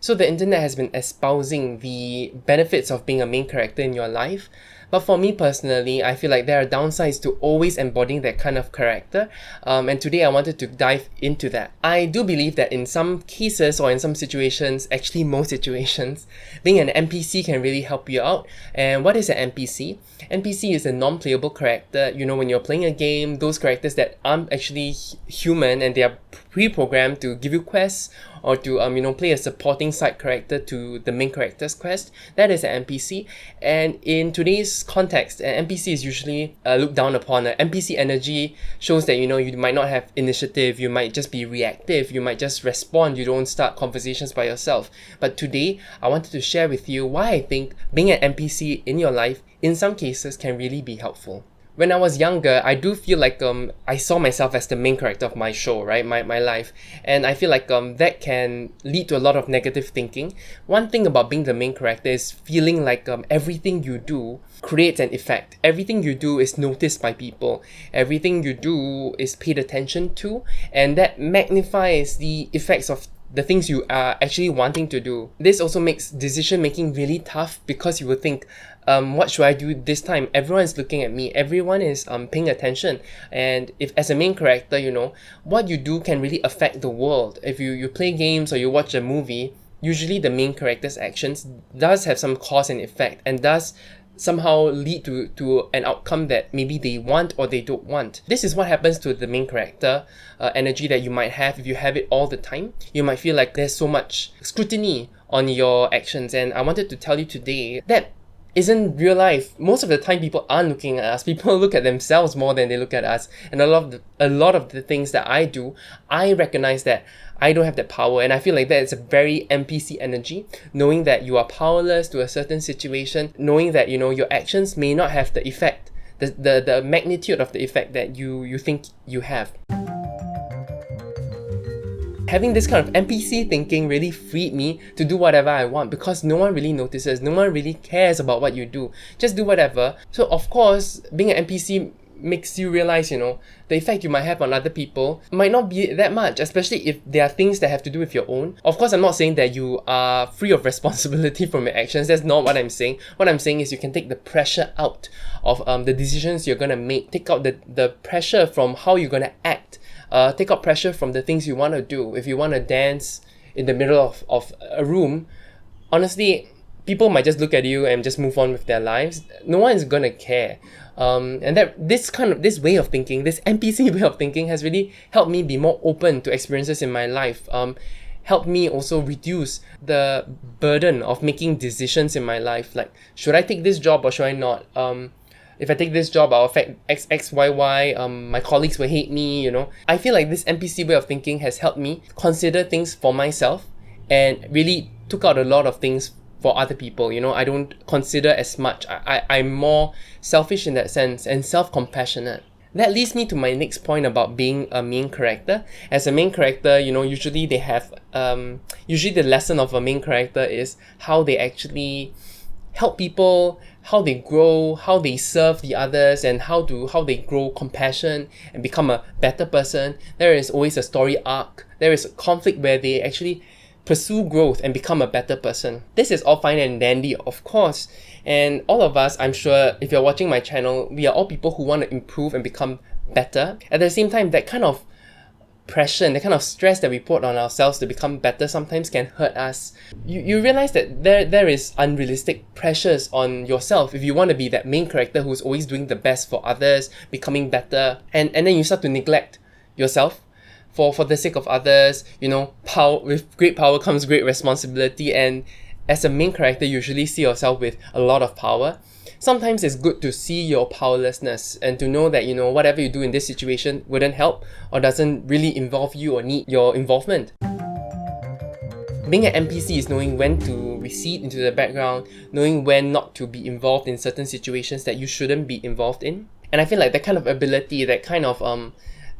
So the internet has been espousing the benefits of being a main character in your life. But for me personally, I feel like there are downsides to always embodying that kind of character. And today I wanted to dive into that. I do believe that in some cases or in some situations, actually most situations, being an NPC can really help you out. And what is an NPC? NPC is a non-playable character. You know, when you're playing a game, those characters that aren't actually human and they are pre-programmed to give you quests or to play a supporting side character to the main character's quest, that is an NPC. And in today's context, an NPC is usually looked down upon. NPC energy shows that you might not have initiative, you might just be reactive, you might just respond, you don't start conversations by yourself. But today, I wanted to share with you why I think being an NPC in your life, in some cases, can really be helpful. When I was younger, I do feel like I saw myself as the main character of my show, right? My life. And I feel like that can lead to a lot of negative thinking. One thing about being the main character is feeling like everything you do creates an effect. Everything you do is noticed by people. Everything you do is paid attention to. And that magnifies the effects of the things you are actually wanting to do. This also makes decision making really tough because you will think, what should I do this time? Everyone is looking at me. Everyone is paying attention. And if as a main character, what you do can really affect the world. If you play games or you watch a movie, usually the main character's actions does have some cause and effect and does somehow lead to an outcome that maybe they want or they don't want. This is what happens to the main character energy that you might have if you have it all the time. You might feel like there's so much scrutiny on your actions, and I wanted to tell you today that isn't real life. Most of the time people aren't looking at us. People look at themselves more than they look at us. And a lot of the things that I do, I recognize that I don't have that power, and I feel like that is a very NPC energy, knowing that you are powerless to a certain situation, knowing that your actions may not have the effect, the magnitude of the effect that you think you have. Having this kind of NPC thinking really freed me to do whatever I want because no one really notices, no one really cares about what you do. Just do whatever. So of course, being an NPC makes you realize, the effect you might have on other people might not be that much, especially if there are things that have to do with your own. Of course, I'm not saying that you are free of responsibility from your actions. That's not what I'm saying. What I'm saying is you can take the pressure out of the decisions you're gonna make. Take out the pressure from how you're gonna act. Take out pressure from the things you want to do. If you want to dance in the middle of a room, honestly, people might just look at you and just move on with their lives. No one is gonna care. And that this way of thinking, this NPC way of thinking, has really helped me be more open to experiences in my life. Helped me also reduce the burden of making decisions in my life. Like, should I take this job or should I not? If I take this job, I'll affect X, Y, Y. My colleagues will hate me, I feel like this NPC way of thinking has helped me consider things for myself and really took out a lot of things for other people. I don't consider as much. I'm more selfish in that sense and self-compassionate. That leads me to my next point about being a main character. As a main character, usually they have, usually the lesson of a main character is how they actually help people, how they grow, how they serve the others, and how they grow compassion and become a better person. There is always a story arc. There is a conflict where they actually pursue growth and become a better person. This is all fine and dandy, of course. And all of us, I'm sure, if you're watching my channel, we are all people who want to improve and become better. At the same time, that kind of pressure and the kind of stress that we put on ourselves to become better sometimes can hurt us. You realize that there is unrealistic pressures on yourself if you want to be that main character who's always doing the best for others, becoming better, and then you start to neglect yourself for the sake of others. Power, with great power comes great responsibility, and as a main character, you usually see yourself with a lot of power. Sometimes it's good to see your powerlessness and to know that, whatever you do in this situation wouldn't help or doesn't really involve you or need your involvement. Being an NPC is knowing when to recede into the background, knowing when not to be involved in certain situations that you shouldn't be involved in. And I feel like that kind of ability, that kind of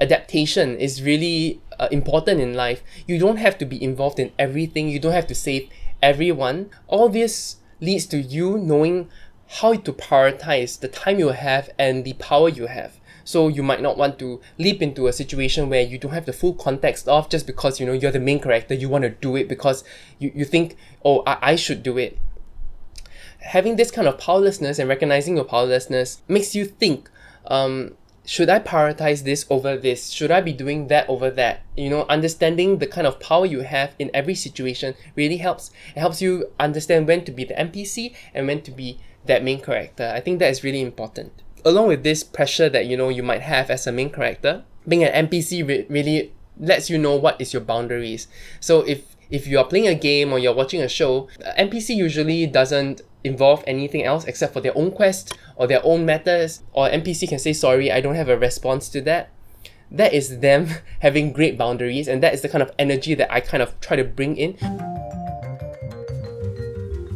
adaptation is really important in life. You don't have to be involved in everything. You don't have to save everyone. All this leads to you knowing how to prioritize the time you have and the power you have. So you might not want to leap into a situation where you don't have the full context of, just because, you know, you're the main character, you want to do it because you think, oh, I should do it. Having this kind of powerlessness and recognizing your powerlessness makes you think, should I prioritize this over this? Should I be doing that over that? You know, understanding the kind of power you have in every situation really helps. It helps you understand when to be the NPC and when to be that main character. I think that is really important. Along with this pressure that, you know, you might have as a main character, being an NPC really lets you know what is your boundaries. So if you are playing a game or you're watching a show, NPC usually doesn't involve anything else except for their own quest or their own matters, or NPC can say, sorry, I don't have a response to that. That is them having great boundaries, and that is the kind of energy that I kind of try to bring in.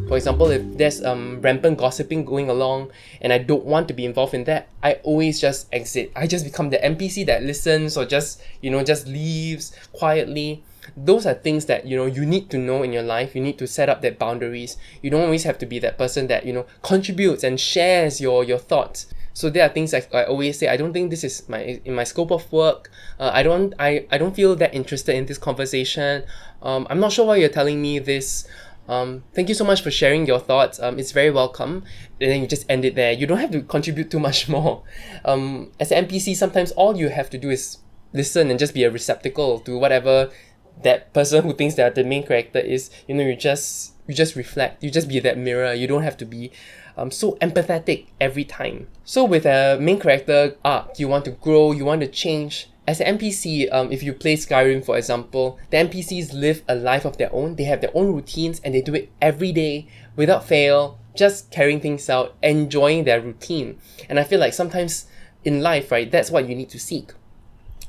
For example, if there's rampant gossiping going along and I don't want to be involved in that, I always just exit. I just become the NPC that listens or just, you know, just leaves quietly. Those are things that, you know, you need to know in your life. You need to set up that boundaries. You don't always have to be that person that, you know, contributes and shares your thoughts. So there are things like I always say, I don't think this is in my scope of work. I don't feel that interested in this conversation. I'm not sure why you're telling me this. Thank you so much for sharing your thoughts. It's very welcome. And then you just end it there. You don't have to contribute too much more. As an NPC, sometimes all you have to do is listen and just be a receptacle to whatever that person who thinks that the main character is. You know, you just reflect. You just be that mirror. You don't have to be so empathetic every time. So with a main character arc, you want to grow, you want to change. As an NPC, if you play Skyrim, for example, the NPCs live a life of their own. They have their own routines and they do it every day without fail, just carrying things out, enjoying their routine. And I feel like sometimes in life, right, that's what you need to seek.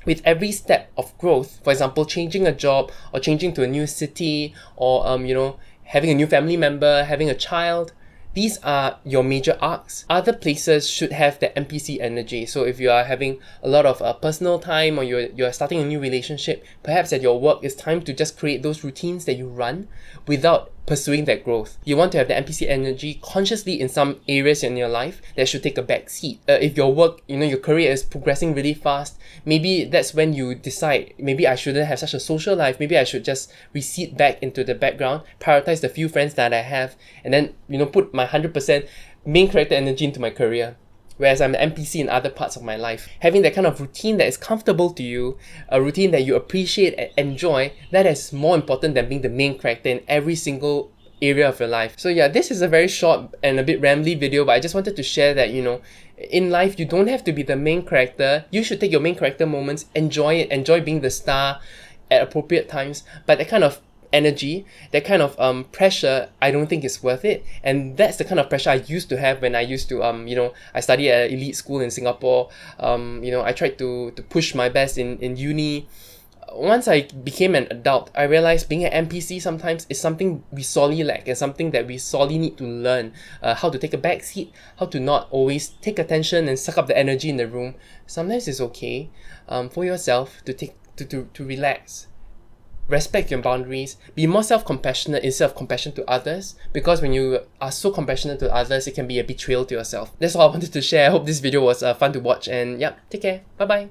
With every step of growth, for example, changing a job or changing to a new city, or you know, having a new family member, having a child, these are your major arcs. Other places should have the NPC energy. So if you are having a lot of personal time, or you're starting a new relationship, perhaps at your work, it's time to just create those routines that you run without pursuing that growth. You want to have the NPC energy consciously in some areas in your life that should take a back seat. If your work, you know, your career is progressing really fast, maybe that's when you decide, maybe I shouldn't have such a social life. Maybe I should just recede back into the background, prioritize the few friends that I have, and then, you know, put my 100% main character energy into my career. Whereas I'm an NPC in other parts of my life. Having that kind of routine that is comfortable to you, a routine that you appreciate and enjoy, that is more important than being the main character in every single area of your life. So yeah, this is a very short and a bit rambly video, but I just wanted to share that, you know, in life, you don't have to be the main character. You should take your main character moments, enjoy it, enjoy being the star at appropriate times, but that kind of energy, that kind of pressure, I don't think is worth it. And that's the kind of pressure I used to have when I used to you know, I studied at an elite school in Singapore. You know, I tried to push my best in uni. Once I became an adult, I realized being an NPC sometimes is something we sorely lack, and something that we sorely need to learn. How to take a back seat, how to not always take attention and suck up the energy in the room. Sometimes it's okay for yourself to relax. Respect your boundaries, be more self-compassionate instead of compassion to others, because when you are so compassionate to others, it can be a betrayal to yourself. That's all I wanted to share. I hope this video was fun to watch, and yeah, take care. Bye bye.